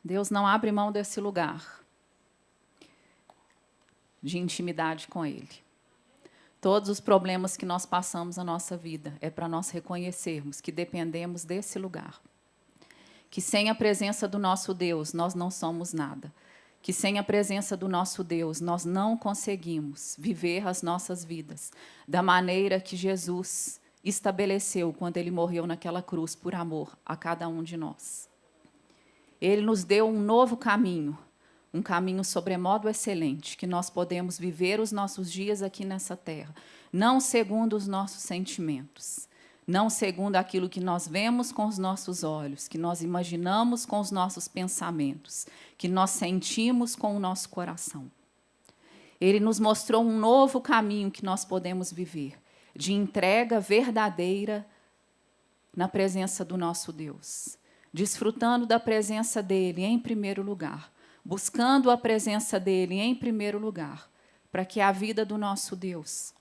Deus não abre mão desse lugar de intimidade com Ele. Todos os problemas que nós passamos na nossa vida é para nós reconhecermos que dependemos desse lugar. Que sem a presença do nosso Deus, nós não somos nada. Que sem a presença do nosso Deus, nós não conseguimos viver as nossas vidas da maneira que Jesus estabeleceu quando Ele morreu naquela cruz por amor a cada um de nós. Ele nos deu um novo caminho, um caminho sobremodo excelente, que nós podemos viver os nossos dias aqui nessa terra, não segundo os nossos sentimentos, não segundo aquilo que nós vemos com os nossos olhos, que nós imaginamos com os nossos pensamentos, que nós sentimos com o nosso coração. Ele nos mostrou um novo caminho que nós podemos viver, de entrega verdadeira na presença do nosso Deus, desfrutando da presença dele em primeiro lugar, buscando a presença dele em primeiro lugar, para que a vida do nosso Deus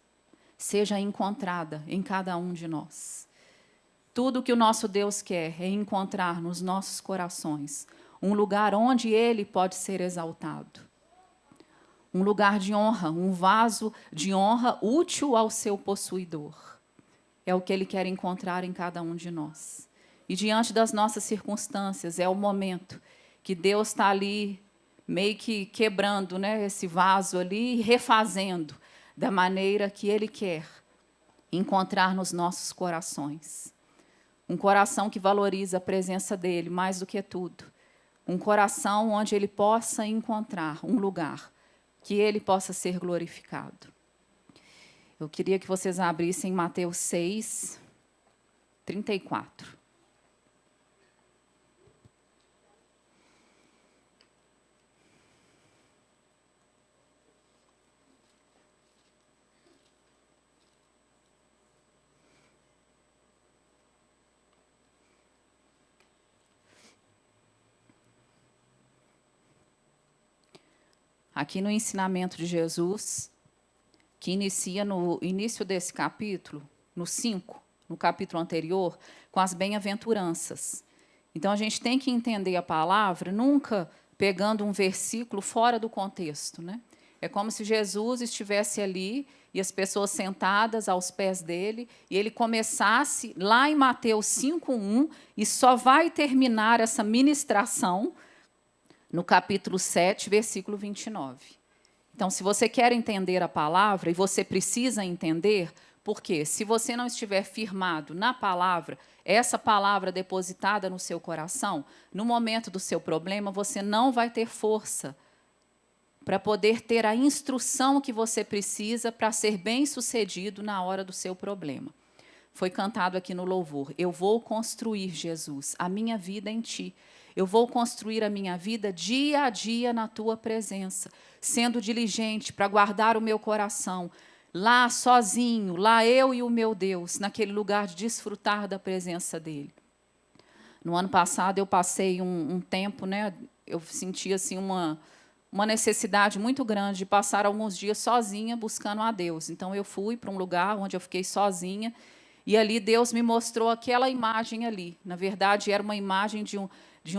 seja encontrada em cada um de nós. Tudo que o nosso Deus quer é encontrar nos nossos corações um lugar onde Ele pode ser exaltado. Um lugar de honra, um vaso de honra útil ao seu possuidor. É o que Ele quer encontrar em cada um de nós. E diante das nossas circunstâncias, é o momento que Deus está ali meio que quebrando, né, esse vaso ali e refazendo da maneira que Ele quer encontrar nos nossos corações. Um coração que valoriza a presença dEle mais do que tudo. Um coração onde Ele possa encontrar um lugar que Ele possa ser glorificado. Eu queria que vocês abrissem Mateus 6, 34. Aqui no ensinamento de Jesus, que inicia no início desse capítulo, no 5, no capítulo anterior, com as bem-aventuranças. Então, a gente tem que entender a palavra nunca pegando um versículo fora do contexto, né? É como se Jesus estivesse ali e as pessoas sentadas aos pés dele, e ele começasse lá em Mateus 5:1 e só vai terminar essa ministração no capítulo 7, versículo 29. Então, se você quer entender a palavra, e você precisa entender, porque se você não estiver firmado na palavra, essa palavra depositada no seu coração, no momento do seu problema, você não vai ter força para poder ter a instrução que você precisa para ser bem-sucedido na hora do seu problema. Foi cantado aqui no louvor: eu vou construir, Jesus, a minha vida em ti. Eu vou construir a minha vida dia a dia na tua presença, sendo diligente para guardar o meu coração, lá sozinho, lá eu e o meu Deus, naquele lugar de desfrutar da presença dele. No ano passado eu passei um tempo, né, eu senti assim uma necessidade muito grande de passar alguns dias sozinha buscando a Deus. Então eu fui para um lugar onde eu fiquei sozinha, e ali Deus me mostrou aquela imagem ali. Na verdade, era uma imagem de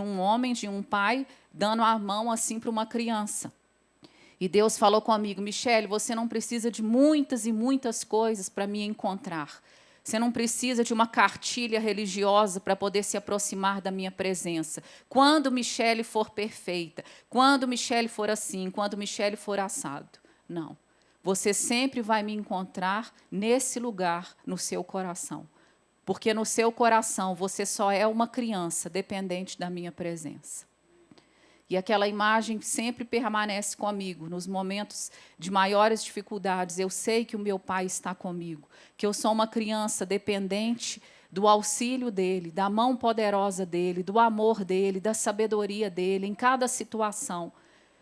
um homem, de um pai, dando a mão assim para uma criança. E Deus falou comigo: Michele, você não precisa de muitas e muitas coisas para me encontrar. Você não precisa de uma cartilha religiosa para poder se aproximar da minha presença. Quando Michele for perfeita, quando Michele for assim, quando Michele for assado. Não. Você sempre vai me encontrar nesse lugar, no seu coração. Porque no seu coração você só é uma criança dependente da minha presença. E aquela imagem sempre permanece comigo nos momentos de maiores dificuldades. Eu sei que o meu Pai está comigo, que eu sou uma criança dependente do auxílio dele, da mão poderosa dele, do amor dele, da sabedoria dele em cada situação.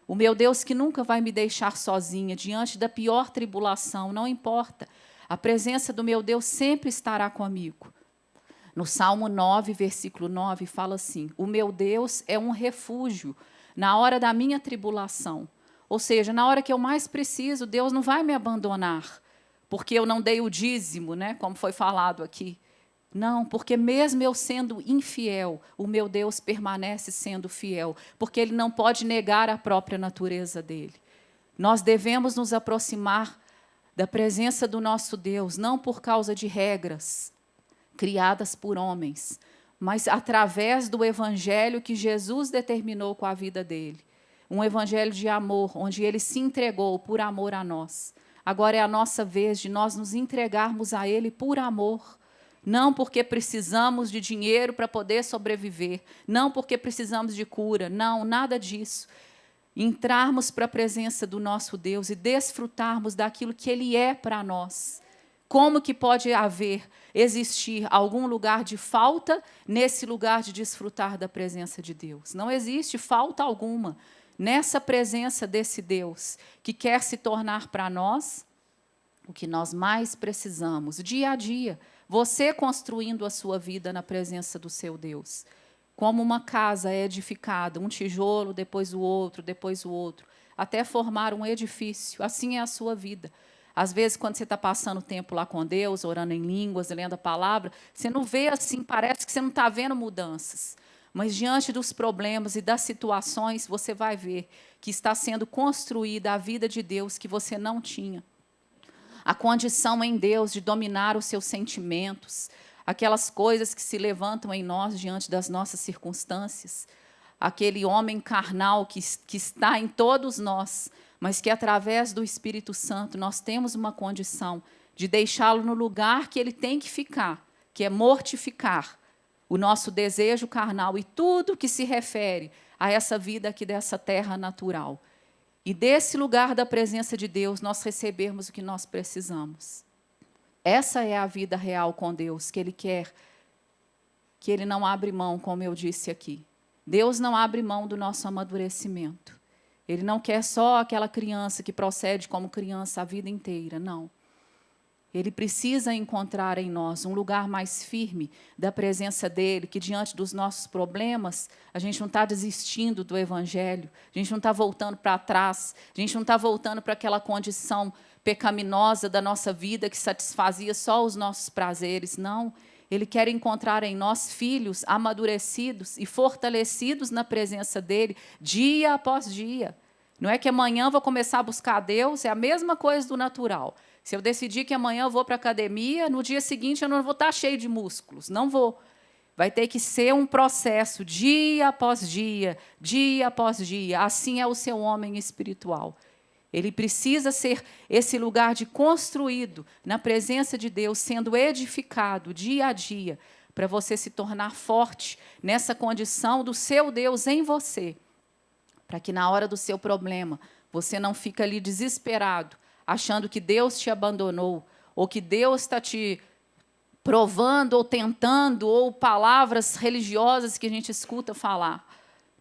O meu Deus que nunca vai me deixar sozinha diante da pior tribulação, não importa. A presença do meu Deus sempre estará comigo. No Salmo 9, versículo 9, fala assim: o meu Deus é um refúgio na hora da minha tribulação. Ou seja, na hora que eu mais preciso, Deus não vai me abandonar, porque eu não dei o dízimo, né, como foi falado aqui. Não, porque mesmo eu sendo infiel, o meu Deus permanece sendo fiel, porque Ele não pode negar a própria natureza dEle. Nós devemos nos aproximar da presença do nosso Deus, não por causa de regras criadas por homens, mas através do evangelho que Jesus determinou com a vida dele. Um evangelho de amor, onde ele se entregou por amor a nós. Agora é a nossa vez de nós nos entregarmos a ele por amor. Não porque precisamos de dinheiro para poder sobreviver, não porque precisamos de cura, não, nada disso. Entrarmos para a presença do nosso Deus e desfrutarmos daquilo que Ele é para nós. Como que pode existir algum lugar de falta nesse lugar de desfrutar da presença de Deus? Não existe falta alguma nessa presença desse Deus que quer se tornar para nós o que nós mais precisamos, dia a dia. Você construindo a sua vida na presença do seu Deus. Como uma casa é edificada, um tijolo, depois o outro, até formar um edifício. Assim é a sua vida. Às vezes, quando você está passando tempo lá com Deus, orando em línguas, lendo a palavra, você não vê assim, parece que você não está vendo mudanças. Mas, diante dos problemas e das situações, você vai ver que está sendo construída a vida de Deus que você não tinha. A condição em Deus de dominar os seus sentimentos, aquelas coisas que se levantam em nós diante das nossas circunstâncias, aquele homem carnal que está em todos nós, mas que através do Espírito Santo nós temos uma condição de deixá-lo no lugar que ele tem que ficar, que é mortificar o nosso desejo carnal e tudo que se refere a essa vida aqui dessa terra natural. E desse lugar da presença de Deus nós recebermos o que nós precisamos. Essa é a vida real com Deus, que Ele quer, que Ele não abre mão, como eu disse aqui. Deus não abre mão do nosso amadurecimento. Ele não quer só aquela criança que procede como criança a vida inteira, não. Ele precisa encontrar em nós um lugar mais firme da presença dEle, que diante dos nossos problemas, a gente não está desistindo do Evangelho, a gente não está voltando para trás, a gente não está voltando para aquela condição pecaminosa da nossa vida que satisfazia só os nossos prazeres, não. Ele quer encontrar em nós filhos amadurecidos e fortalecidos na presença dEle, dia após dia. Não é que amanhã eu vou começar a buscar Deus, é a mesma coisa do natural. Se eu decidir que amanhã eu vou para a academia, no dia seguinte eu não vou estar cheio de músculos, não vou. Vai ter que ser um processo, dia após dia após dia. Assim é o seu homem espiritual. Ele precisa ser esse lugar de construído na presença de Deus, sendo edificado dia a dia, para você se tornar forte nessa condição do seu Deus em você, para que na hora do seu problema você não fique ali desesperado, achando que Deus te abandonou, ou que Deus está te provando ou tentando, ou palavras religiosas que a gente escuta falar.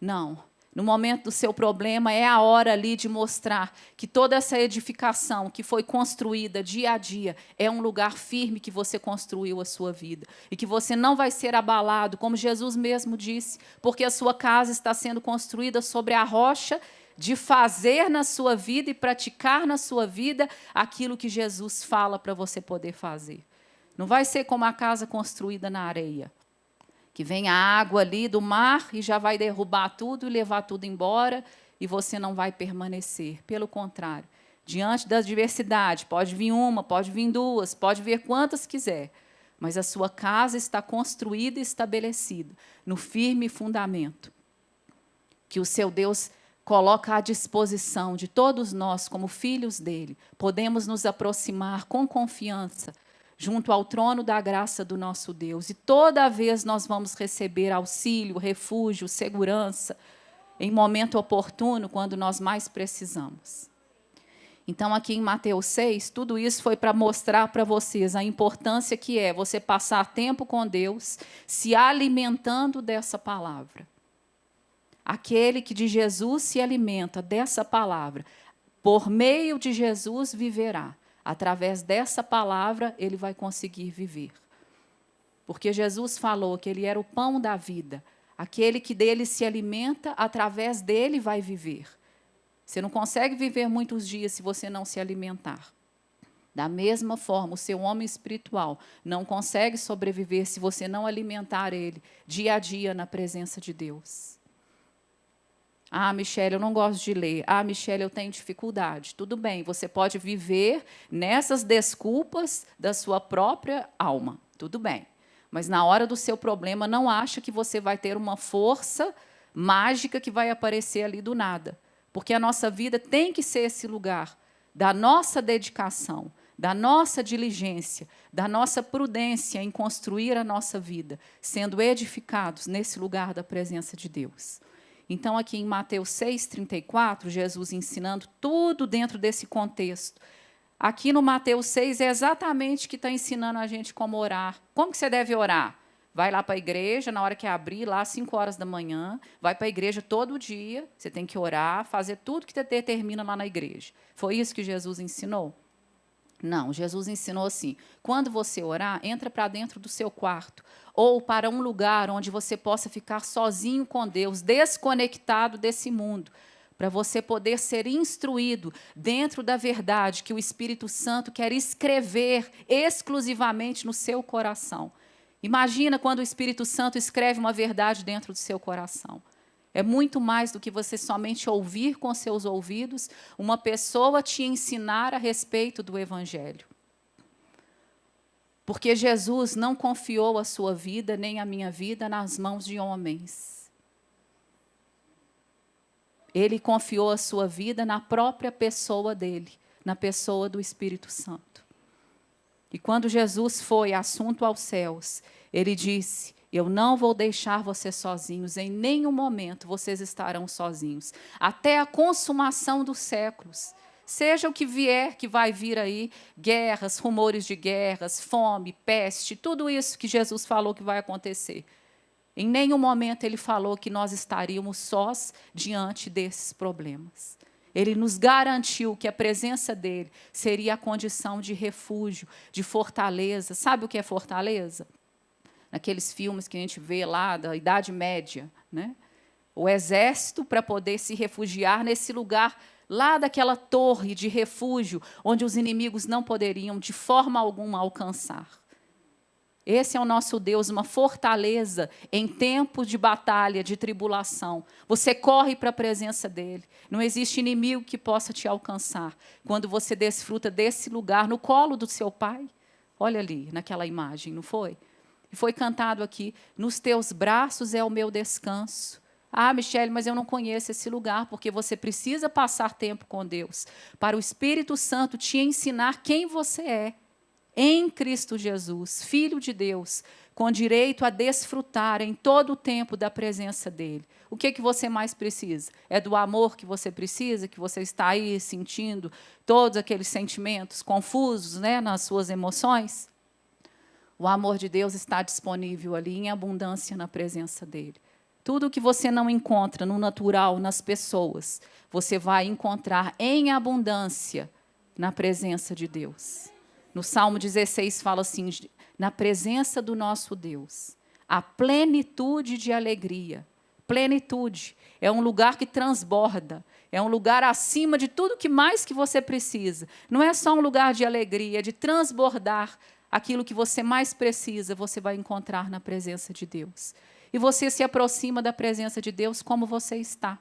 Não. No momento do seu problema, é a hora ali de mostrar que toda essa edificação que foi construída dia a dia é um lugar firme que você construiu a sua vida. E que você não vai ser abalado, como Jesus mesmo disse, porque a sua casa está sendo construída sobre a rocha de fazer na sua vida e praticar na sua vida aquilo que Jesus fala para você poder fazer. Não vai ser como a casa construída na areia, que vem a água ali do mar e já vai derrubar tudo e levar tudo embora, e você não vai permanecer. Pelo contrário, diante da adversidade, pode vir uma, pode vir duas, pode vir quantas quiser, mas a sua casa está construída e estabelecida no firme fundamento que o seu Deus coloca à disposição de todos nós, como filhos dele. Podemos nos aproximar com confiança junto ao trono da graça do nosso Deus. E toda vez nós vamos receber auxílio, refúgio, segurança, em momento oportuno, quando nós mais precisamos. Então, aqui em Mateus 6, tudo isso foi para mostrar para vocês a importância que é você passar tempo com Deus, se alimentando dessa palavra. Aquele que de Jesus se alimenta dessa palavra, por meio de Jesus viverá. Através dessa palavra, ele vai conseguir viver. Porque Jesus falou que ele era o pão da vida. Aquele que dele se alimenta, através dele vai viver. Você não consegue viver muitos dias se você não se alimentar Da mesma forma, o seu homem espiritual não consegue sobreviver se você não alimentar ele dia a dia na presença de Deus. Ah, Michele, eu não gosto de ler. Ah, Michele, eu tenho dificuldade. Tudo bem, você pode viver nessas desculpas da sua própria alma. Tudo bem. Mas na hora do seu problema, não acha que você vai ter uma força mágica que vai aparecer ali do nada. Porque a nossa vida tem que ser esse lugar da nossa dedicação, da nossa diligência, da nossa prudência em construir a nossa vida, sendo edificados nesse lugar da presença de Deus. Então, aqui em Mateus 6,34, Jesus ensinando tudo dentro desse contexto. Aqui no Mateus 6 é exatamente o que está ensinando a gente como orar. Como que você deve orar? Vai lá para a igreja, na hora que abrir, lá às 5 horas da manhã, vai para a igreja todo dia, você tem que orar, fazer tudo que determina lá na igreja. Foi isso que Jesus ensinou? Não, Jesus ensinou assim, quando você orar, entra para dentro do seu quarto, ou para um lugar onde você possa ficar sozinho com Deus, desconectado desse mundo, para você poder ser instruído dentro da verdade que o Espírito Santo quer escrever exclusivamente no seu coração. Imagina quando o Espírito Santo escreve uma verdade dentro do seu coração. É muito mais do que você somente ouvir com seus ouvidos, uma pessoa te ensinar a respeito do Evangelho. Porque Jesus não confiou a sua vida, nem a minha vida, nas mãos de homens. Ele confiou a sua vida na própria pessoa dele, na pessoa do Espírito Santo. E quando Jesus foi assunto aos céus, ele disse: eu não vou deixar vocês sozinhos, em nenhum momento vocês estarão sozinhos, até a consumação dos séculos. Seja o que vier, que vai vir aí, guerras, rumores de guerras, fome, peste, tudo isso que Jesus falou que vai acontecer. Em nenhum momento ele falou que nós estaríamos sós diante desses problemas. Ele nos garantiu que a presença dele seria a condição de refúgio, de fortaleza. Sabe o que é fortaleza? Naqueles filmes que a gente vê lá da Idade Média, né? O exército para poder se refugiar nesse lugar, lá daquela torre de refúgio, onde os inimigos não poderiam, de forma alguma, alcançar. Esse é o nosso Deus, uma fortaleza em tempos de batalha, de tribulação. Você corre para a presença dele. Não existe inimigo que possa te alcançar quando você desfruta desse lugar no colo do seu pai. Olha ali, naquela imagem, não foi? E foi cantado aqui, nos teus braços é o meu descanso. Ah, Michele, mas eu não conheço esse lugar, porque você precisa passar tempo com Deus, para o Espírito Santo te ensinar quem você é, em Cristo Jesus, Filho de Deus, com direito a desfrutar em todo o tempo da presença dEle. O que você mais precisa? É do amor que você precisa, que você está aí sentindo todos aqueles sentimentos confusos, né, nas suas emoções? O amor de Deus está disponível ali em abundância na presença dEle. Tudo que você não encontra no natural, nas pessoas, você vai encontrar em abundância na presença de Deus. No Salmo 16 fala assim, na presença do nosso Deus, a plenitude de alegria. Plenitude é um lugar que transborda, é um lugar acima de tudo que mais que você precisa. Não é só um lugar de alegria, é de transbordar aquilo que você mais precisa, você vai encontrar na presença de Deus. E você se aproxima da presença de Deus como você está.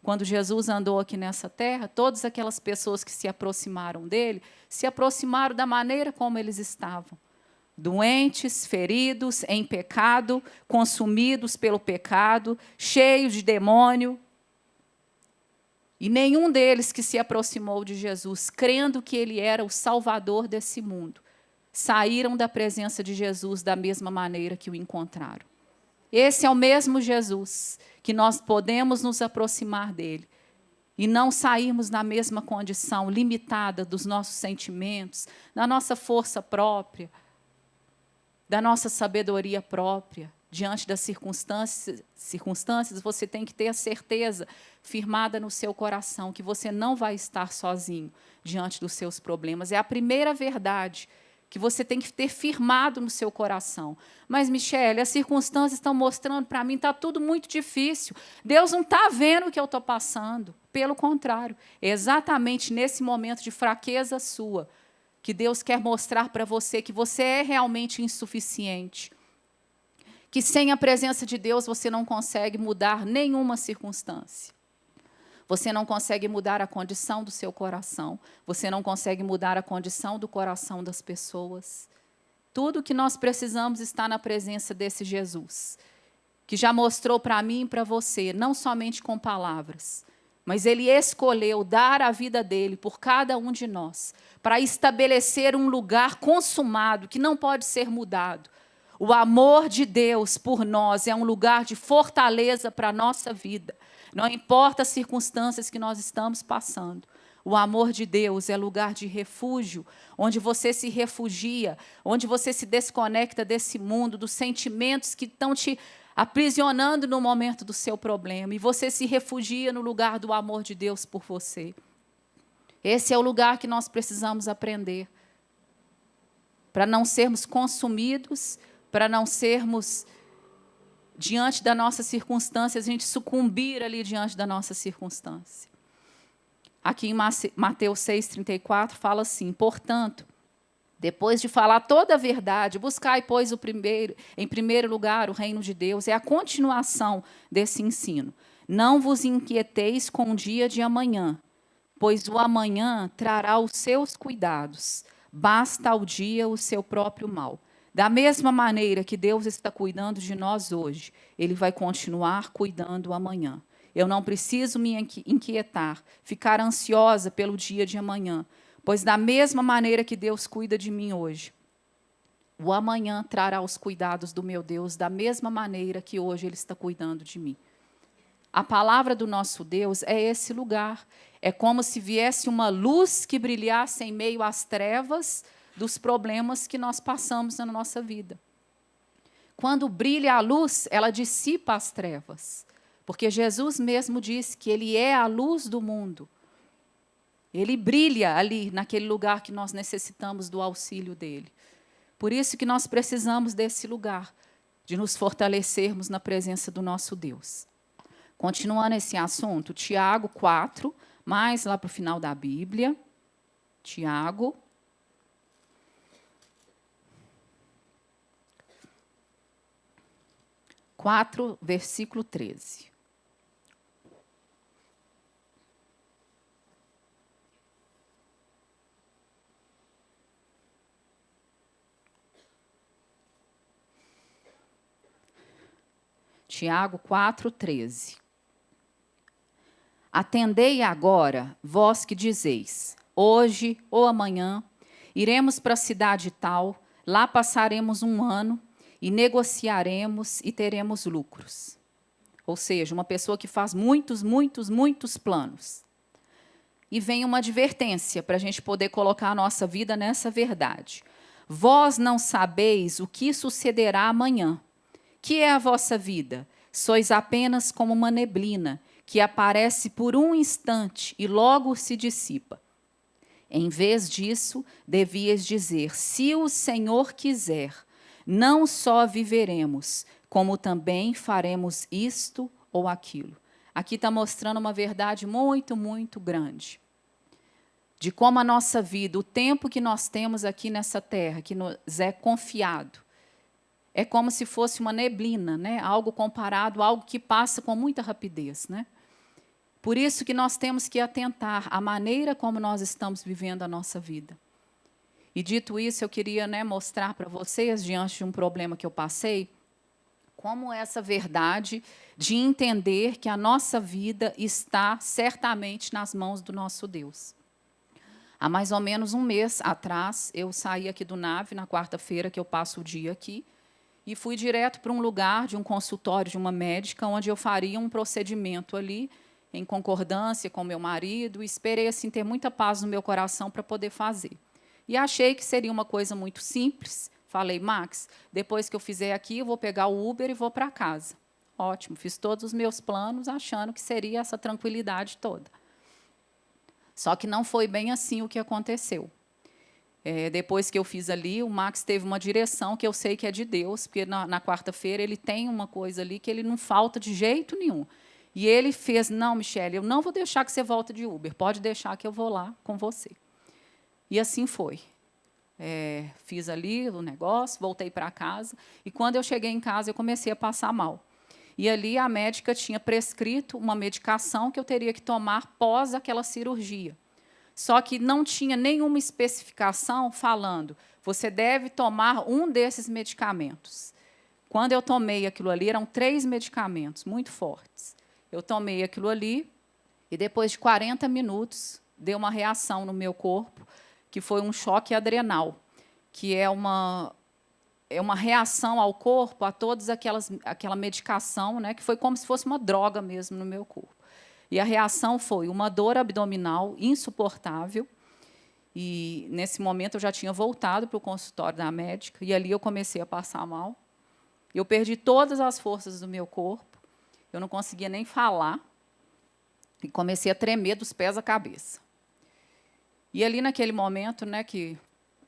Quando Jesus andou aqui nessa terra, todas aquelas pessoas que se aproximaram dele, se aproximaram da maneira como eles estavam. Doentes, feridos, em pecado, consumidos pelo pecado, cheios de demônio. E nenhum deles que se aproximou de Jesus, crendo que ele era o Salvador desse mundo, saíram da presença de Jesus da mesma maneira que o encontraram. Esse é o mesmo Jesus que nós podemos nos aproximar dele e não sairmos na mesma condição limitada dos nossos sentimentos, da nossa força própria, da nossa sabedoria própria. Diante das circunstâncias, você tem que ter a certeza firmada no seu coração que você não vai estar sozinho diante dos seus problemas. É a primeira verdade que você tem que ter firmado no seu coração. Mas, Michele, as circunstâncias estão mostrando para mim, está tudo muito difícil. Deus não está vendo o que eu estou passando. Pelo contrário, é exatamente nesse momento de fraqueza sua que Deus quer mostrar para você que você é realmente insuficiente, que sem a presença de Deus você não consegue mudar nenhuma circunstância. Você não consegue mudar a condição do seu coração, você não consegue mudar a condição do coração das pessoas. Tudo o que nós precisamos está na presença desse Jesus, que já mostrou para mim e para você, não somente com palavras, mas Ele escolheu dar a vida dEle por cada um de nós, para estabelecer um lugar consumado, que não pode ser mudado. O amor de Deus por nós é um lugar de fortaleza para a nossa vida. Não importa as circunstâncias que nós estamos passando. O amor de Deus é lugar de refúgio, onde você se refugia, onde você se desconecta desse mundo, dos sentimentos que estão te aprisionando no momento do seu problema, e você se refugia no lugar do amor de Deus por você. Esse é o lugar que nós precisamos aprender, para não sermos consumidos, para não sermos, diante da nossa circunstância, a gente sucumbir ali diante da nossa circunstância. Aqui em Mateus 6,34 fala assim: portanto, depois de falar toda a verdade, buscai, pois, em primeiro lugar o reino de Deus. É a continuação desse ensino. Não vos inquieteis com o dia de amanhã, pois o amanhã trará os seus cuidados. Basta ao dia o seu próprio mal. Da mesma maneira que Deus está cuidando de nós hoje, Ele vai continuar cuidando amanhã. Eu não preciso me inquietar, ficar ansiosa pelo dia de amanhã, pois da mesma maneira que Deus cuida de mim hoje, o amanhã trará os cuidados do meu Deus, da mesma maneira que hoje Ele está cuidando de mim. A palavra do nosso Deus é esse lugar. É como se viesse uma luz que brilhasse em meio às trevas dos problemas que nós passamos na nossa vida. Quando brilha a luz, ela dissipa as trevas. Porque Jesus mesmo disse que Ele é a luz do mundo. Ele brilha ali, naquele lugar que nós necessitamos do auxílio dEle. Por isso que nós precisamos desse lugar, de nos fortalecermos na presença do nosso Deus. Continuando esse assunto, Tiago 4, mais lá para o final da Bíblia. Tiago 4, versículo 13. Tiago 4, 13. Atendei agora, vós que dizeis, hoje ou amanhã, iremos para a cidade tal, lá passaremos um ano, e negociaremos e teremos lucros. Ou seja, uma pessoa que faz muitos planos. E vem uma advertência para a gente poder colocar a nossa vida nessa verdade. Vós não sabeis o que sucederá amanhã. Que é a vossa vida? Sois apenas como uma neblina, que aparece por um instante e logo se dissipa. Em vez disso, devias dizer, se o Senhor quiser, não só viveremos, como também faremos isto ou aquilo. Aqui está mostrando uma verdade muito grande. De como a nossa vida, o tempo que nós temos aqui nessa terra, que nos é confiado, é como se fosse uma neblina, né? Algo comparado, algo que passa com muita rapidez, né? Por isso que nós temos que atentar à maneira como nós estamos vivendo a nossa vida. E dito isso, eu queria, mostrar para vocês, diante de um problema que eu passei, como essa verdade de entender que a nossa vida está certamente nas mãos do nosso Deus. Há mais ou menos um mês atrás, eu saí aqui do NAVE, na quarta-feira, que eu passo o dia aqui, e fui direto para um lugar de um consultório de uma médica, onde eu faria um procedimento ali, em concordância com meu marido, e esperei assim, ter muita paz no meu coração para poder fazer. E achei que seria uma coisa muito simples. Falei, Max, depois que eu fizer aqui, eu vou pegar o Uber e vou para casa. Ótimo, fiz todos os meus planos, achando que seria essa tranquilidade toda. Só que não foi bem assim o que aconteceu. Depois que eu fiz ali, o Max teve uma direção que eu sei que é de Deus, porque na quarta-feira ele tem uma coisa ali que ele não falta de jeito nenhum. E ele fez, não, Michele, eu não vou deixar que você volte de Uber, pode deixar que eu vou lá com você. E assim foi. fiz ali o negócio, voltei para casa. E quando eu cheguei em casa, eu comecei a passar mal. E ali a médica tinha prescrito uma medicação que eu teria que tomar pós aquela cirurgia. Só que não tinha nenhuma especificação falando, você deve tomar um desses medicamentos. Quando eu tomei aquilo ali, eram 3 medicamentos muito fortes. Eu tomei aquilo ali e, depois de 40 minutos, deu uma reação no meu corpo, que foi um choque adrenal, que é uma reação ao corpo a todas aquela medicação, né, que foi como se fosse uma droga mesmo no meu corpo. E a reação foi uma dor abdominal insuportável. E, nesse momento, eu já tinha voltado para o consultório da médica, e ali eu comecei a passar mal. Eu perdi todas as forças do meu corpo, eu não conseguia nem falar, e comecei a tremer dos pés à cabeça. E ali, naquele momento, né, que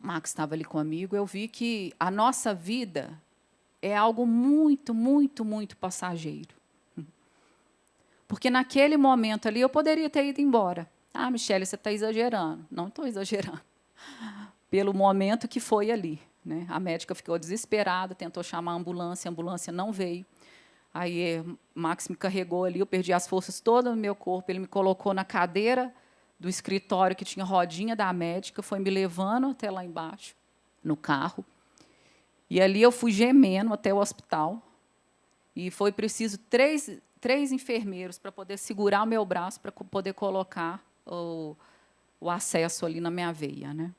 o Max estava ali comigo, eu vi que a nossa vida é algo muito, muito, muito passageiro. Porque, naquele momento ali, eu poderia ter ido embora. Ah, Michele, você está exagerando. Não estou exagerando. Pelo momento que foi ali, né? A médica ficou desesperada, tentou chamar a ambulância não veio. Aí, Max me carregou ali, eu perdi as forças todas no meu corpo, ele me colocou na cadeira do escritório que tinha rodinha da médica, foi me levando até lá embaixo, no carro. E ali eu fui gemendo até o hospital. E foi preciso três enfermeiros para poder segurar o meu braço, para poder colocar o acesso ali na minha veia, né?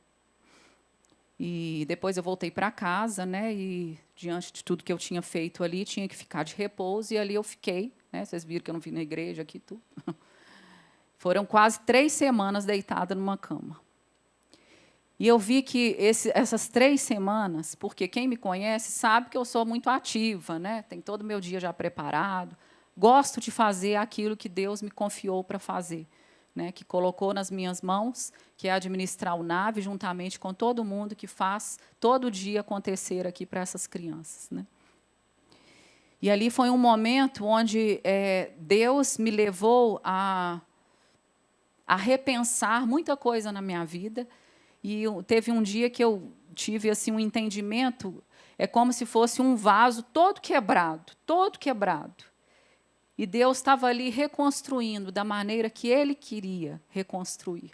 E depois eu voltei para casa, né? E, diante de tudo que eu tinha feito ali, tinha que ficar de repouso, e ali eu fiquei, né? Vocês viram que eu não vim na igreja aqui, tudo. Foram quase 3 semanas deitada numa cama. E eu vi que essas 3 semanas, porque quem me conhece sabe que eu sou muito ativa, né? Tem todo o meu dia já preparado, gosto de fazer aquilo que Deus me confiou para fazer, né? Que colocou nas minhas mãos, que é administrar o NAVE, juntamente com todo mundo que faz todo dia acontecer aqui para essas crianças, né? E ali foi um momento onde Deus me levou a repensar muita coisa na minha vida. E teve um dia que eu tive assim um entendimento, é como se fosse um vaso todo quebrado, todo quebrado. E Deus estava ali reconstruindo da maneira que Ele queria reconstruir.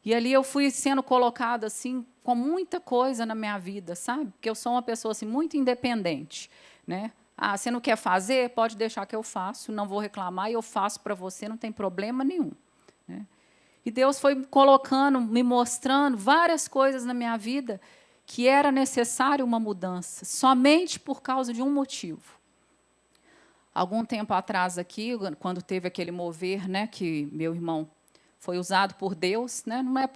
E ali eu fui sendo colocada assim com muita coisa na minha vida, sabe? Porque eu sou uma pessoa assim muito independente, né? Ah, você não quer fazer? Pode deixar que eu faço, não vou reclamar, e eu faço para você, não tem problema nenhum, né? E Deus foi colocando, me mostrando várias coisas na minha vida que era necessário uma mudança, somente por causa de um motivo. Algum tempo atrás aqui, quando teve aquele mover, né, que meu irmão foi usado por Deus, né, não é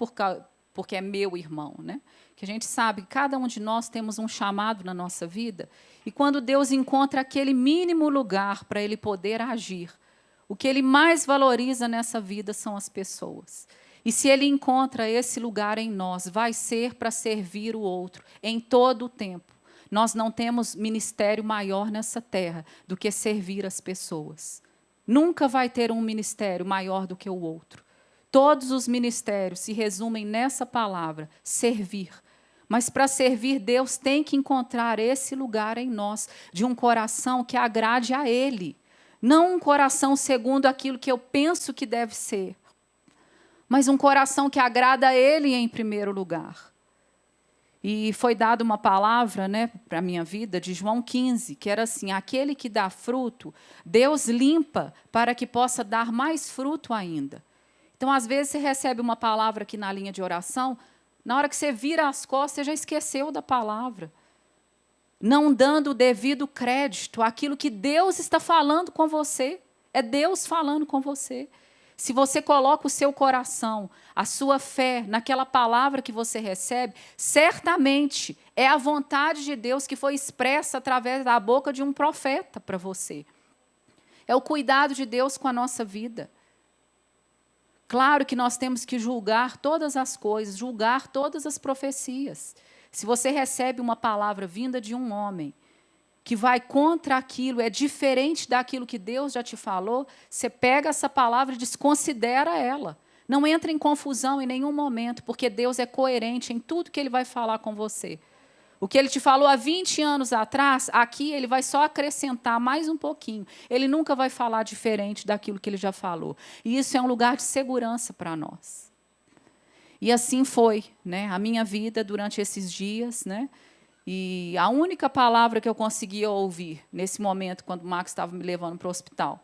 porque é meu irmão, né, que a gente sabe que cada um de nós temos um chamado na nossa vida, e quando Deus encontra aquele mínimo lugar para Ele poder agir, o que Ele mais valoriza nessa vida são as pessoas. E se Ele encontra esse lugar em nós, vai ser para servir o outro, em todo o tempo. Nós não temos ministério maior nessa terra do que servir as pessoas. Nunca vai ter um ministério maior do que o outro. Todos os ministérios se resumem nessa palavra, servir. Mas para servir, Deus tem que encontrar esse lugar em nós, de um coração que agrade a Ele. Não um coração segundo aquilo que eu penso que deve ser, mas um coração que agrada a Ele em primeiro lugar. E foi dada uma palavra, né, para a minha vida, de João 15, que era assim, aquele que dá fruto, Deus limpa para que possa dar mais fruto ainda. Então, às vezes, você recebe uma palavra aqui na linha de oração, na hora que você vira as costas, você já esqueceu da palavra. Não dando o devido crédito àquilo que Deus está falando com você. É Deus falando com você. Se você coloca o seu coração, a sua fé naquela palavra que você recebe, certamente é a vontade de Deus que foi expressa através da boca de um profeta para você. É o cuidado de Deus com a nossa vida. Claro que nós temos que julgar todas as coisas, julgar todas as profecias. Se você recebe uma palavra vinda de um homem que vai contra aquilo, é diferente daquilo que Deus já te falou, você pega essa palavra e desconsidera ela. Não entra em confusão em nenhum momento, porque Deus é coerente em tudo que Ele vai falar com você. O que Ele te falou há 20 anos atrás, aqui Ele vai só acrescentar mais um pouquinho. Ele nunca vai falar diferente daquilo que Ele já falou. E isso é um lugar de segurança para nós. E assim foi, né, a minha vida durante esses dias, né? E a única palavra que eu conseguia ouvir nesse momento, quando o Max estava me levando para o hospital,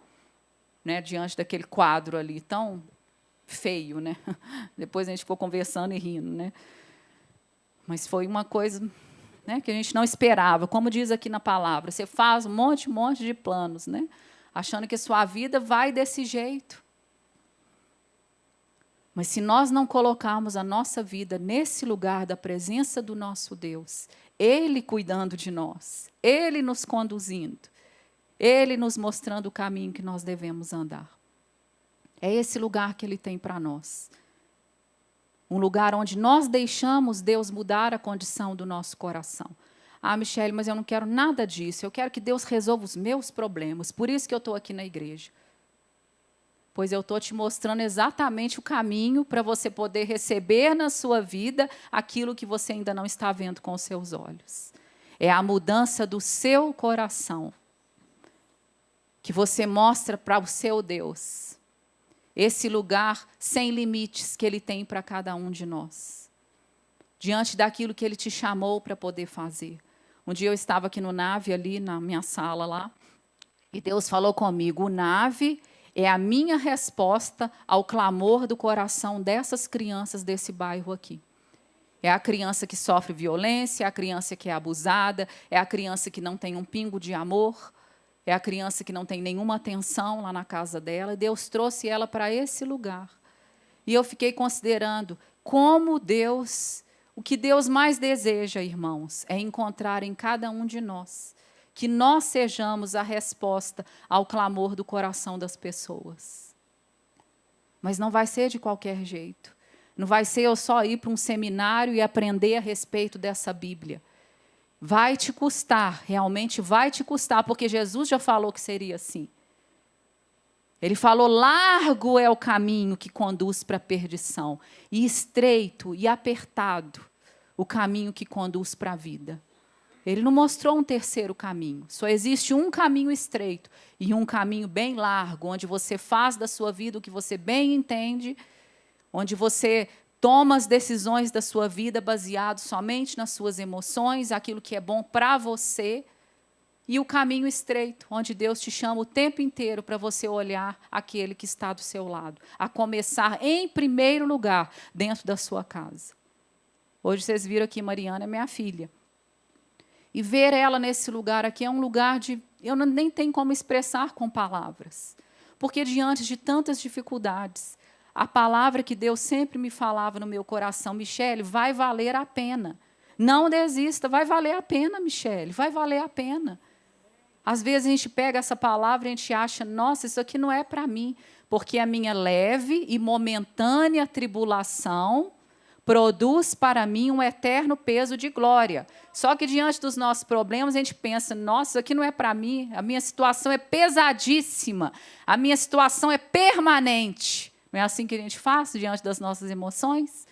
né, diante daquele quadro ali tão feio, né? Depois a gente ficou conversando e rindo, né? Mas foi uma coisa, né, que a gente não esperava. Como diz aqui na palavra, você faz um monte de planos, né? Achando que a sua vida vai desse jeito. Mas se nós não colocarmos a nossa vida nesse lugar da presença do nosso Deus, Ele cuidando de nós, Ele nos conduzindo, Ele nos mostrando o caminho que nós devemos andar. É esse lugar que Ele tem para nós. Um lugar onde nós deixamos Deus mudar a condição do nosso coração. Ah, Michele, mas eu não quero nada disso. Eu quero que Deus resolva os meus problemas. Por isso que eu estou aqui na igreja. Pois eu estou te mostrando exatamente o caminho para você poder receber na sua vida aquilo que você ainda não está vendo com os seus olhos. É a mudança do seu coração que você mostra para o seu Deus. Esse lugar sem limites que Ele tem para cada um de nós. Diante daquilo que Ele te chamou para poder fazer. Um dia eu estava aqui no Nave, ali na minha sala lá, e Deus falou comigo, o Nave é a minha resposta ao clamor do coração dessas crianças desse bairro aqui. É a criança que sofre violência, é a criança que é abusada, é a criança que não tem um pingo de amor, é a criança que não tem nenhuma atenção lá na casa dela. E Deus trouxe ela para esse lugar. E eu fiquei considerando como Deus, o que Deus mais deseja, irmãos, é encontrar em cada um de nós que nós sejamos a resposta ao clamor do coração das pessoas. Mas não vai ser de qualquer jeito. Não vai ser eu só ir para um seminário e aprender a respeito dessa Bíblia. Vai te custar, realmente vai te custar, porque Jesus já falou que seria assim. Ele falou, largo é o caminho que conduz para a perdição, e estreito e apertado o caminho que conduz para a vida. Ele não mostrou um terceiro caminho. Só existe um caminho estreito e um caminho bem largo, onde você faz da sua vida o que você bem entende, onde você toma as decisões da sua vida baseado somente nas suas emoções, aquilo que é bom para você, e o caminho estreito, onde Deus te chama o tempo inteiro para você olhar aquele que está do seu lado, a começar, em primeiro lugar, dentro da sua casa. Hoje vocês viram aqui, Mariana é minha filha. E ver ela nesse lugar aqui é um lugar de... Eu nem tenho como expressar com palavras. Porque diante de tantas dificuldades, a palavra que Deus sempre me falava no meu coração, Michele, vai valer a pena. Não desista, vai valer a pena, Michele, vai valer a pena. Às vezes a gente pega essa palavra e a gente acha, nossa, isso aqui não é para mim. Porque a minha leve e momentânea tribulação produz para mim um eterno peso de glória. Só que diante dos nossos problemas, a gente pensa, nossa, isso aqui não é para mim, a minha situação é pesadíssima, a minha situação é permanente. Não é assim que a gente faz diante das nossas emoções?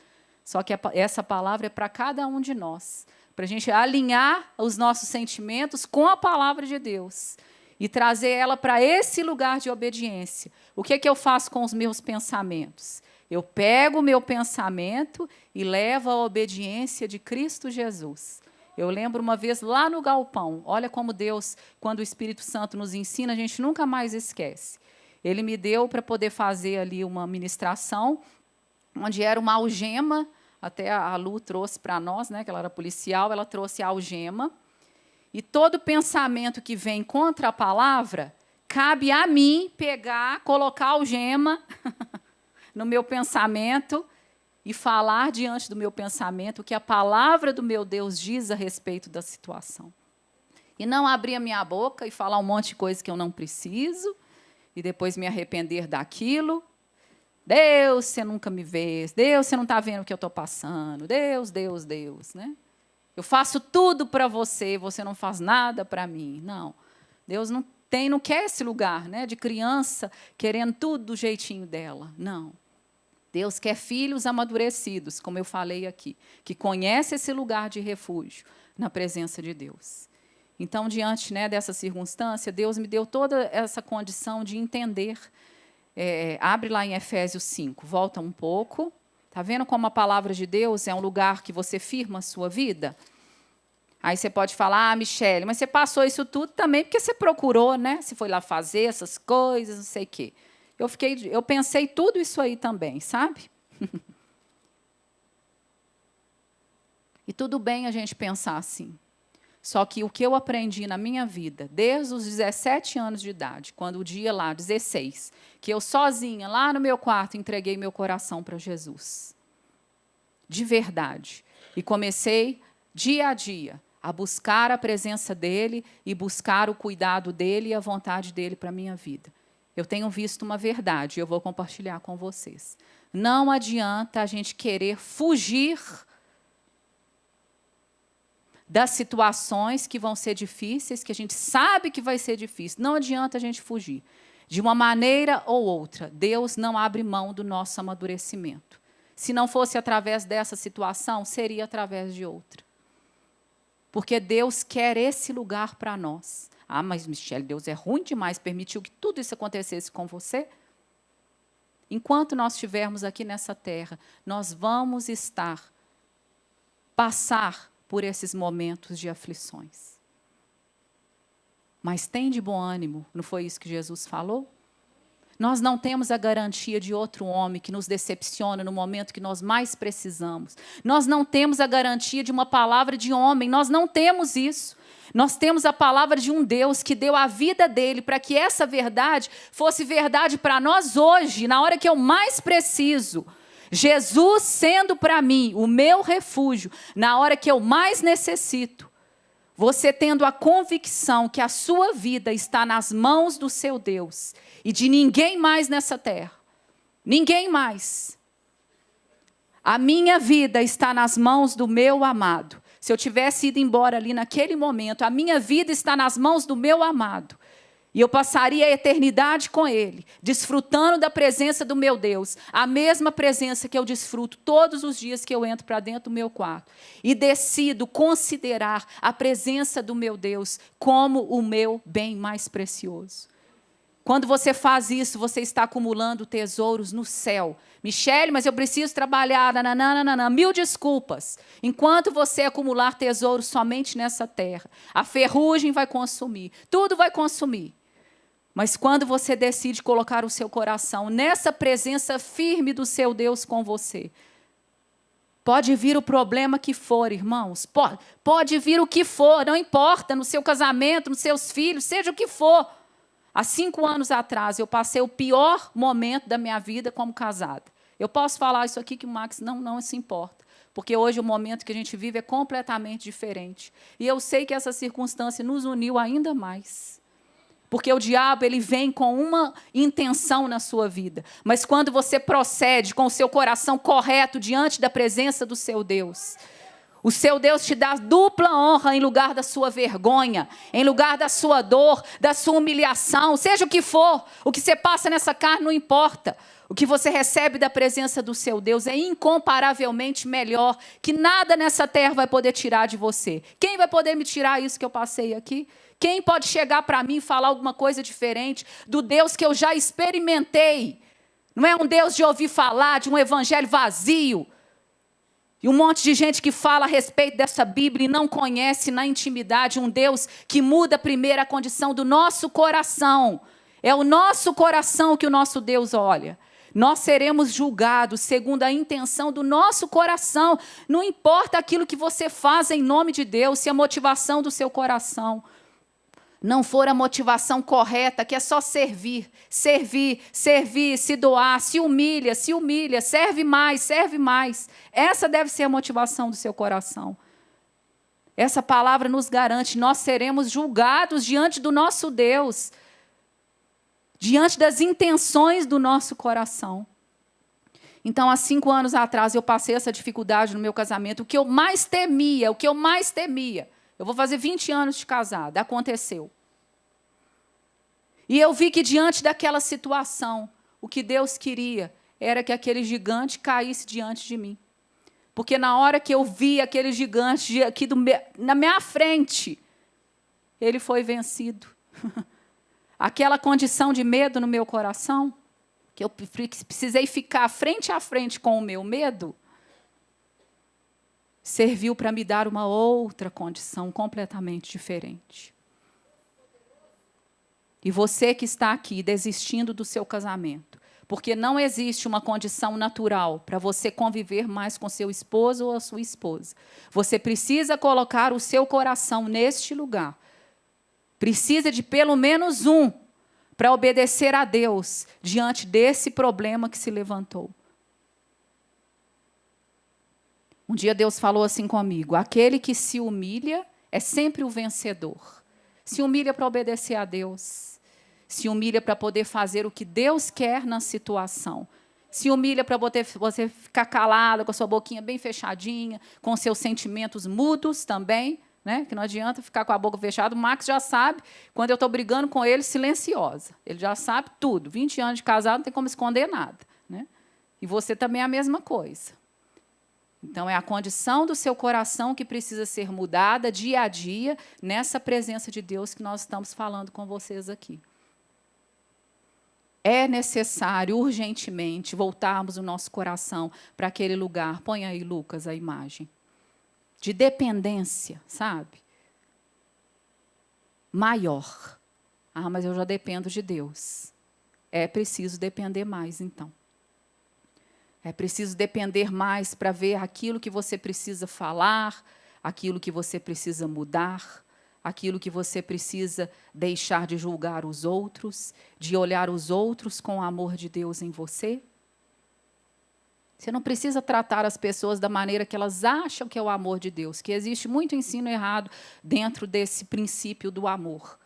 Só que essa palavra é para cada um de nós, para a gente alinhar os nossos sentimentos com a palavra de Deus e trazer ela para esse lugar de obediência. O que é que eu faço com os meus pensamentos? Eu pego o meu pensamento e levo à obediência de Cristo Jesus. Eu lembro uma vez lá no galpão, olha como Deus, quando o Espírito Santo nos ensina, a gente nunca mais esquece. Ele me deu para poder fazer ali uma ministração, onde era uma algema, até a Lu trouxe para nós, né, que ela era policial, ela trouxe a algema, e todo pensamento que vem contra a palavra, cabe a mim pegar, colocar a algema no meu pensamento e falar diante do meu pensamento o que a palavra do meu Deus diz a respeito da situação. E não abrir a minha boca e falar um monte de coisa que eu não preciso, e depois me arrepender daquilo. Deus, você nunca me vê. Deus, você não está vendo o que eu estou passando. Deus, Deus, Deus. Né? Eu faço tudo para você, você não faz nada para mim. Não. Deus não quer esse lugar, né, de criança querendo tudo do jeitinho dela. Não. Deus quer filhos amadurecidos, como eu falei aqui, que conhecem esse lugar de refúgio na presença de Deus. Então, diante, né, dessa circunstância, Deus me deu toda essa condição de entender. Abre lá em Efésios 5, volta um pouco. Está vendo como a palavra de Deus é um lugar que você firma a sua vida? Aí você pode falar, Michele, mas você passou isso tudo também porque você procurou, né? Você foi lá fazer essas coisas, não sei o quê. Eu pensei tudo isso aí também, sabe? E tudo bem a gente pensar assim. Só que o que eu aprendi na minha vida, desde os 17 anos de idade, quando o dia lá, 16, que eu sozinha, lá no meu quarto, entreguei meu coração para Jesus. De verdade. E comecei, dia a dia, a buscar a presença dEle e buscar o cuidado dEle e a vontade dEle para a minha vida. Eu tenho visto uma verdade e eu vou compartilhar com vocês. Não adianta a gente querer fugir das situações que vão ser difíceis, que a gente sabe que vai ser difícil. Não adianta a gente fugir. De uma maneira ou outra, Deus não abre mão do nosso amadurecimento. Se não fosse através dessa situação, seria através de outra. Porque Deus quer esse lugar para nós. Ah, mas Michele, Deus é ruim demais, permitiu que tudo isso acontecesse com você? Enquanto nós estivermos aqui nessa terra, nós vamos passar por esses momentos de aflições. Mas tem de bom ânimo, não foi isso que Jesus falou? Nós não temos a garantia de outro homem que nos decepciona no momento que nós mais precisamos. Nós não temos a garantia de uma palavra de homem, nós não temos isso. Nós temos a palavra de um Deus que deu a vida dele para que essa verdade fosse verdade para nós hoje, na hora que eu mais preciso. Jesus sendo para mim o meu refúgio, na hora que eu mais necessito. Você tendo a convicção que a sua vida está nas mãos do seu Deus e de ninguém mais nessa terra. Ninguém mais. A minha vida está nas mãos do meu amado. Se eu tivesse ido embora ali naquele momento, a minha vida está nas mãos do meu amado. E eu passaria a eternidade com Ele, desfrutando da presença do meu Deus, a mesma presença que eu desfruto todos os dias que eu entro para dentro do meu quarto. E decido considerar a presença do meu Deus como o meu bem mais precioso. Quando você faz isso, você está acumulando tesouros no céu. Michele, mas eu preciso trabalhar, nananana, 1000 desculpas. Enquanto você acumular tesouros somente nessa terra, a ferrugem vai consumir, tudo vai consumir. Mas quando você decide colocar o seu coração nessa presença firme do seu Deus com você, pode vir o problema que for, irmãos, pode vir o que for, não importa, no seu casamento, nos seus filhos, seja o que for. Há 5 anos atrás, eu passei o pior momento da minha vida como casada. Eu posso falar isso aqui que o Max não se importa, porque hoje o momento que a gente vive é completamente diferente. E eu sei que essa circunstância nos uniu ainda mais. Porque o diabo ele vem com uma intenção na sua vida. Mas quando você procede com o seu coração correto diante da presença do seu Deus, o seu Deus te dá dupla honra em lugar da sua vergonha, em lugar da sua dor, da sua humilhação, seja o que for, o que você passa nessa carne não importa. O que você recebe da presença do seu Deus é incomparavelmente melhor, que nada nessa terra vai poder tirar de você. Quem vai poder me tirar isso que eu passei aqui? Quem pode chegar para mim e falar alguma coisa diferente do Deus que eu já experimentei? Não é um Deus de ouvir falar, de um evangelho vazio. E um monte de gente que fala a respeito dessa Bíblia e não conhece na intimidade um Deus que muda primeiro a condição do nosso coração. É o nosso coração que o nosso Deus olha. Nós seremos julgados segundo a intenção do nosso coração. Não importa aquilo que você faz em nome de Deus, se a motivação do seu coração não for a motivação correta, que é só servir, se doar, se humilha, serve mais. Essa deve ser a motivação do seu coração. Essa palavra nos garante, nós seremos julgados diante do nosso Deus, diante das intenções do nosso coração. Então, há 5 anos atrás, eu passei essa dificuldade no meu casamento. O que eu mais temia, eu vou fazer 20 anos de casada, aconteceu. E eu vi que diante daquela situação, o que Deus queria era que aquele gigante caísse diante de mim. Porque na hora que eu vi aquele gigante aqui na minha frente, ele foi vencido. Aquela condição de medo no meu coração, que eu precisei ficar frente a frente com o meu medo, serviu para me dar uma outra condição completamente diferente. E você que está aqui desistindo do seu casamento, porque não existe uma condição natural para você conviver mais com seu esposo ou a sua esposa. Você precisa colocar o seu coração neste lugar. Precisa de pelo menos um para obedecer a Deus diante desse problema que se levantou. Um dia Deus falou assim comigo: aquele que se humilha é sempre o vencedor. Se humilha para obedecer a Deus. Se humilha para poder fazer o que Deus quer na situação. Se humilha para você ficar calado, com a sua boquinha bem fechadinha, com seus sentimentos mudos também, né? Que não adianta ficar com a boca fechada. O Max já sabe, quando eu estou brigando com ele, silenciosa. Ele já sabe tudo. 20 anos de casado, não tem como esconder nada. Né? E você também é a mesma coisa. Então, é a condição do seu coração que precisa ser mudada dia a dia, nessa presença de Deus que nós estamos falando com vocês aqui. É necessário, urgentemente, voltarmos o nosso coração para aquele lugar. Põe aí, Lucas, a imagem. De dependência, sabe? Maior. Ah, mas eu já dependo de Deus. É preciso depender mais, então. É preciso depender mais para ver aquilo que você precisa falar, aquilo que você precisa mudar, aquilo que você precisa deixar de julgar os outros, de olhar os outros com o amor de Deus em você. Você não precisa tratar as pessoas da maneira que elas acham que é o amor de Deus, que existe muito ensino errado dentro desse princípio do amor.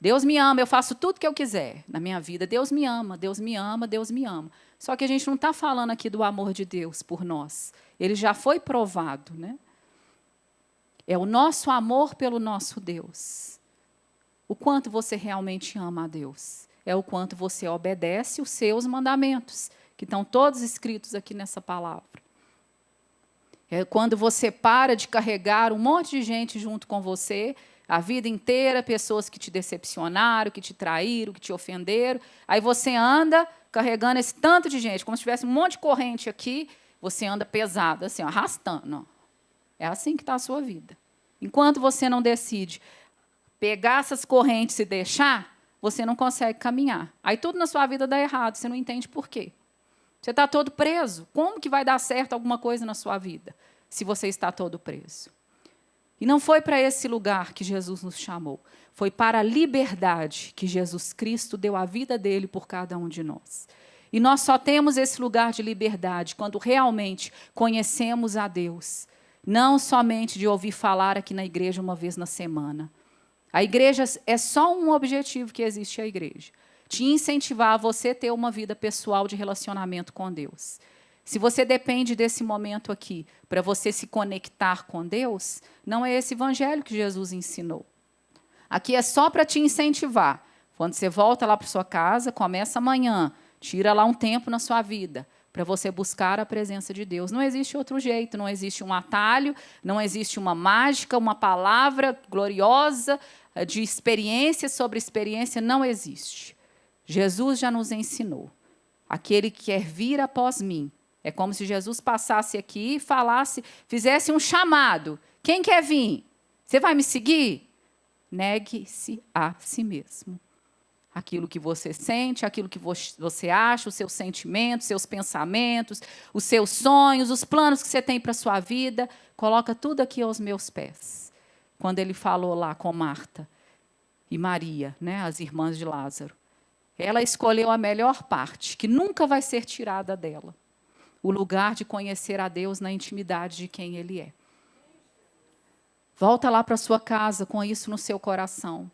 Deus me ama, eu faço tudo o que eu quiser na minha vida. Deus me ama, Deus me ama, Deus me ama. Só que a gente não está falando aqui do amor de Deus por nós. Ele já foi provado, né? É o nosso amor pelo nosso Deus. O quanto você realmente ama a Deus. É o quanto você obedece os seus mandamentos, que estão todos escritos aqui nessa palavra. É quando você para de carregar um monte de gente junto com você, a vida inteira, pessoas que te decepcionaram, que te traíram, que te ofenderam. Aí você anda carregando esse tanto de gente, como se tivesse um monte de corrente aqui, você anda pesado, assim, arrastando. É assim que está a sua vida. Enquanto você não decide pegar essas correntes e deixar, você não consegue caminhar. Aí tudo na sua vida dá errado, você não entende por quê. Você está todo preso. Como que vai dar certo alguma coisa na sua vida se você está todo preso? E não foi para esse lugar que Jesus nos chamou. Foi para a liberdade que Jesus Cristo deu a vida dele por cada um de nós. E nós só temos esse lugar de liberdade quando realmente conhecemos a Deus. Não somente de ouvir falar aqui na igreja uma vez na semana. A igreja é só um objetivo que existe a igreja. Te incentivar a você ter uma vida pessoal de relacionamento com Deus. Se você depende desse momento aqui para você se conectar com Deus, não é esse evangelho que Jesus ensinou. Aqui é só para te incentivar. Quando você volta lá para sua casa, começa amanhã, tira lá um tempo na sua vida para você buscar a presença de Deus. Não existe outro jeito, não existe um atalho, não existe uma mágica, uma palavra gloriosa de experiência sobre experiência, não existe. Jesus já nos ensinou. Aquele que quer vir após mim, é como se Jesus passasse aqui e falasse, fizesse um chamado. Quem quer vir? Você vai me seguir? Negue-se a si mesmo. Aquilo que você sente, aquilo que você acha, os seus sentimentos, seus pensamentos, os seus sonhos, os planos que você tem para a sua vida, coloca tudo aqui aos meus pés. Quando ele falou lá com Marta e Maria, né, as irmãs de Lázaro, ela escolheu a melhor parte, que nunca vai ser tirada dela. O lugar de conhecer a Deus na intimidade de quem Ele é. Volta lá para a sua casa com isso no seu coração.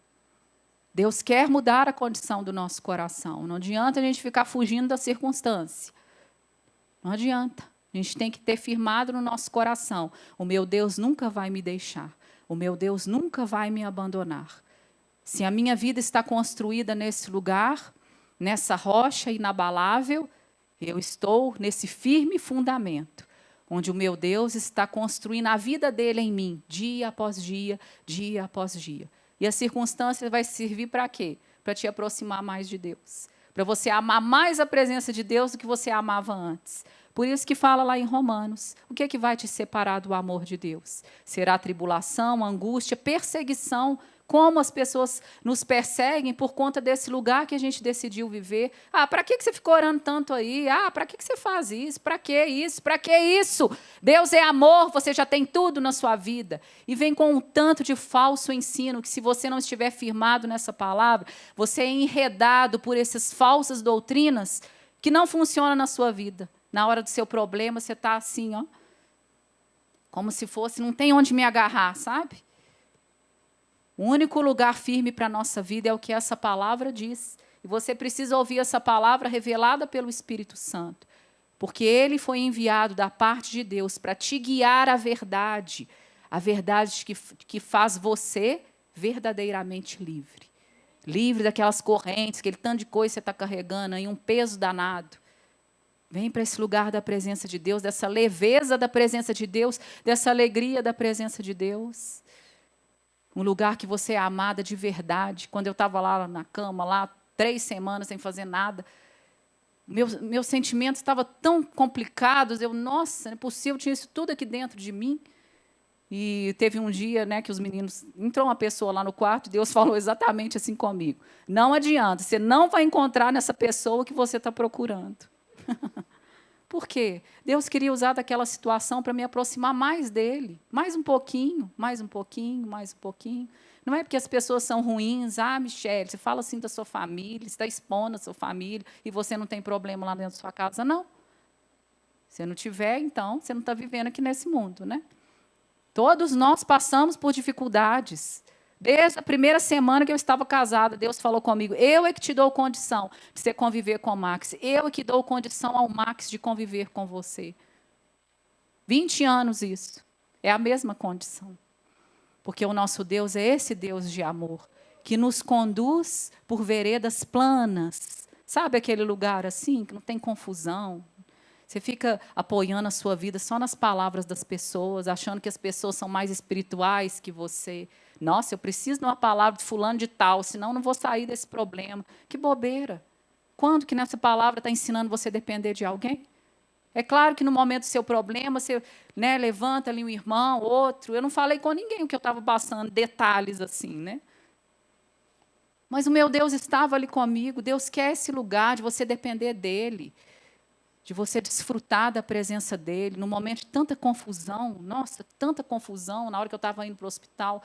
Deus quer mudar a condição do nosso coração. Não adianta a gente ficar fugindo da circunstância. Não adianta. A gente tem que ter firmado no nosso coração. O meu Deus nunca vai me deixar. O meu Deus nunca vai me abandonar. Se a minha vida está construída nesse lugar, nessa rocha inabalável, Eu estou nesse firme fundamento, onde o meu Deus está construindo a vida dele em mim, dia após dia, dia após dia. E a circunstância vai servir para quê? Para te aproximar mais de Deus. Para você amar mais a presença de Deus do que você amava antes. Por isso que fala lá em Romanos, o que é que vai te separar do amor de Deus? Será tribulação, angústia, perseguição, como as pessoas nos perseguem por conta desse lugar que a gente decidiu viver. Ah, para que você ficou orando tanto aí? Ah, para que você faz isso? Para que isso? Para que isso? Deus é amor, você já tem tudo na sua vida. E vem com um tanto de falso ensino, que se você não estiver firmado nessa palavra, você é enredado por essas falsas doutrinas que não funcionam na sua vida. Na hora do seu problema, você está assim, ó, como se fosse, não tem onde me agarrar, sabe? O único lugar firme para a nossa vida é o que essa palavra diz. E você precisa ouvir essa palavra revelada pelo Espírito Santo. Porque ele foi enviado da parte de Deus para te guiar à verdade. A verdade que faz você verdadeiramente livre. Livre daquelas correntes, aquele tanto de coisa que você está carregando aí, um peso danado. Vem para esse lugar da presença de Deus, dessa leveza da presença de Deus, dessa alegria da presença de Deus. Um lugar que você é amada de verdade. Quando eu estava lá na cama, lá 3 semanas sem fazer nada, meus sentimentos estavam tão complicados. Nossa, não é possível, tinha isso tudo aqui dentro de mim. E teve um dia, né, que os meninos... Entrou uma pessoa lá no quarto, e Deus falou exatamente assim comigo. Não adianta, você não vai encontrar nessa pessoa que você está procurando. Por quê? Deus queria usar daquela situação para me aproximar mais dele. Mais um pouquinho, mais um pouquinho, mais um pouquinho. Não é porque as pessoas são ruins. Ah, Michele, você fala assim da sua família, você está expondo a sua família e você não tem problema lá dentro da sua casa. Não. Se não tiver, então, você não está vivendo aqui nesse mundo, né? Todos nós passamos por dificuldades. Desde a primeira semana que eu estava casada, Deus falou comigo, eu é que te dou condição de você conviver com o Max. Eu é que dou condição ao Max de conviver com você. 20 anos isso. É a mesma condição. Porque o nosso Deus é esse Deus de amor, que nos conduz por veredas planas. Sabe aquele lugar assim, que não tem confusão? Você fica apoiando a sua vida só nas palavras das pessoas, achando que as pessoas são mais espirituais que você. Nossa, eu preciso de uma palavra de fulano de tal, senão não vou sair desse problema. Que bobeira. Quando que nessa palavra está ensinando você a depender de alguém? É claro que no momento do seu problema, você, né, levanta ali um irmão, outro. Eu não falei com ninguém o que eu estava passando, detalhes assim, né? Mas o meu Deus estava ali comigo. Deus quer esse lugar de você depender dele, de você desfrutar da presença dele, num momento de tanta confusão, nossa, tanta confusão, na hora que eu estava indo para o hospital,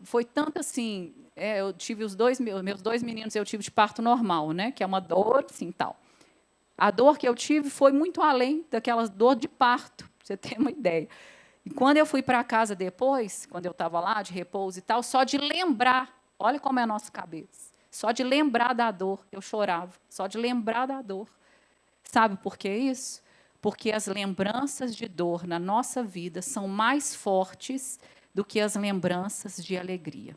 foi tanto assim, eu tive meus 2 meninos, eu tive de parto normal, né, que é uma dor, assim, tal. A dor que eu tive foi muito além daquela dor de parto, para você ter uma ideia. E quando eu fui para casa depois, quando eu estava lá, de repouso e tal, só de lembrar, olha como é a nossa cabeça, só de lembrar da dor, eu chorava, só de lembrar da dor. Sabe por que isso? Porque as lembranças de dor na nossa vida são mais fortes do que as lembranças de alegria.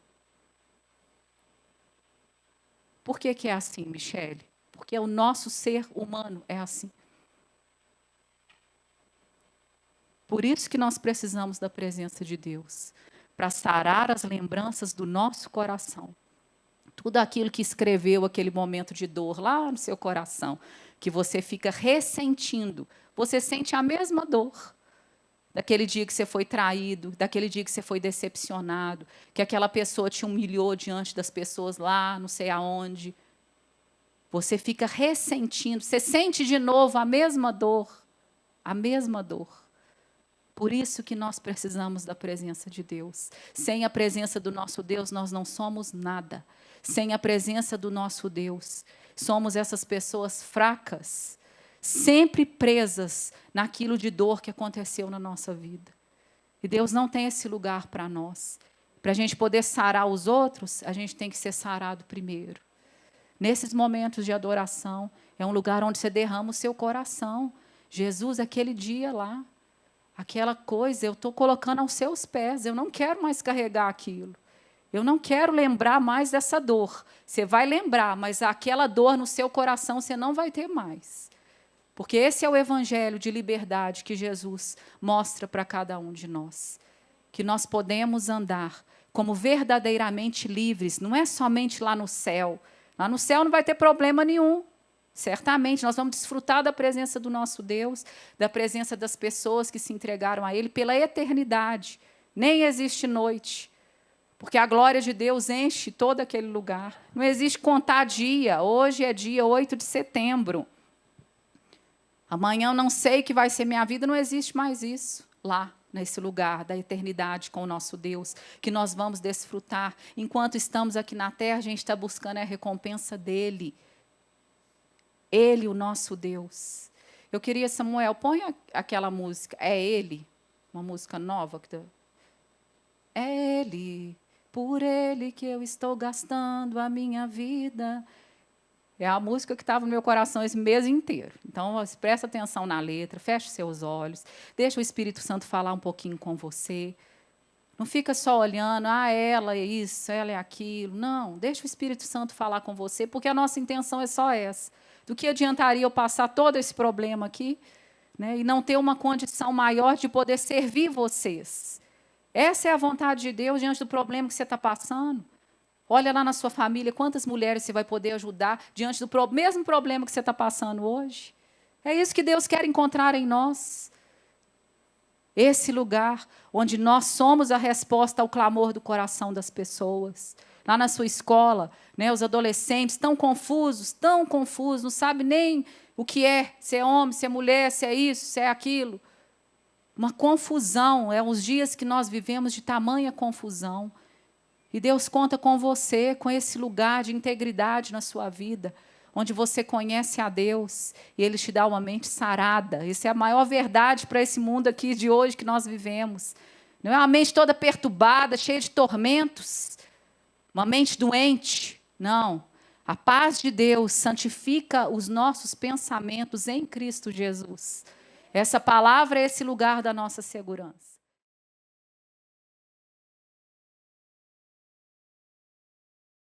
Por que é assim, Michele? Porque o nosso ser humano é assim. Por isso que nós precisamos da presença de Deus, para sarar as lembranças do nosso coração. Tudo aquilo que escreveu aquele momento de dor lá no seu coração, que você fica ressentindo. Você sente a mesma dor daquele dia que você foi traído, daquele dia que você foi decepcionado, que aquela pessoa te humilhou diante das pessoas lá, não sei aonde. Você fica ressentindo, você sente de novo a mesma dor, a mesma dor. Por isso que nós precisamos da presença de Deus. Sem a presença do nosso Deus, nós não somos nada. Sem a presença do nosso Deus, somos essas pessoas fracas, sempre presas naquilo de dor que aconteceu na nossa vida. E Deus não tem esse lugar para nós. Para a gente poder sarar os outros, a gente tem que ser sarado primeiro. Nesses momentos de adoração, é um lugar onde você derrama o seu coração. Jesus, aquele dia lá, aquela coisa, eu estou colocando aos seus pés, eu não quero mais carregar aquilo. Eu não quero lembrar mais dessa dor. Você vai lembrar, mas aquela dor no seu coração você não vai ter mais. Porque esse é o evangelho de liberdade que Jesus mostra para cada um de nós. Que nós podemos andar como verdadeiramente livres, não é somente lá no céu. Lá no céu não vai ter problema nenhum. Certamente, nós vamos desfrutar da presença do nosso Deus, da presença das pessoas que se entregaram a Ele pela eternidade. Nem existe noite, porque a glória de Deus enche todo aquele lugar. Não existe contar dia. Hoje é dia 8 de setembro. Amanhã eu não sei que vai ser minha vida, não existe mais isso lá, nesse lugar da eternidade com o nosso Deus, que nós vamos desfrutar. Enquanto estamos aqui na terra, a gente está buscando a recompensa dEle. Ele, o nosso Deus. Eu queria, Samuel, põe aquela música, é Ele, uma música nova. É Ele, por Ele que eu estou gastando a minha vida. É a música que estava no meu coração esse mês inteiro. Então, presta atenção na letra, feche seus olhos, deixa o Espírito Santo falar um pouquinho com você. Não fica só olhando, ela é isso, ela é aquilo. Não, deixa o Espírito Santo falar com você, porque a nossa intenção é só essa. Do que adiantaria eu passar todo esse problema aqui, né, e não ter uma condição maior de poder servir vocês? Essa é a vontade de Deus diante do problema que você está passando. Olha lá na sua família, quantas mulheres você vai poder ajudar diante do mesmo problema que você está passando hoje. É isso que Deus quer encontrar em nós. Esse lugar onde nós somos a resposta ao clamor do coração das pessoas. Lá na sua escola, né, os adolescentes tão confusos, não sabem nem o que é, se é homem, se é mulher, se é isso, se é aquilo. Uma confusão, os dias que nós vivemos de tamanha confusão. E Deus conta com você, com esse lugar de integridade na sua vida, onde você conhece a Deus e Ele te dá uma mente sarada. Essa é a maior verdade para esse mundo aqui de hoje que nós vivemos. Não é uma mente toda perturbada, cheia de tormentos, uma mente doente. Não. A paz de Deus santifica os nossos pensamentos em Cristo Jesus. Essa palavra é esse lugar da nossa segurança.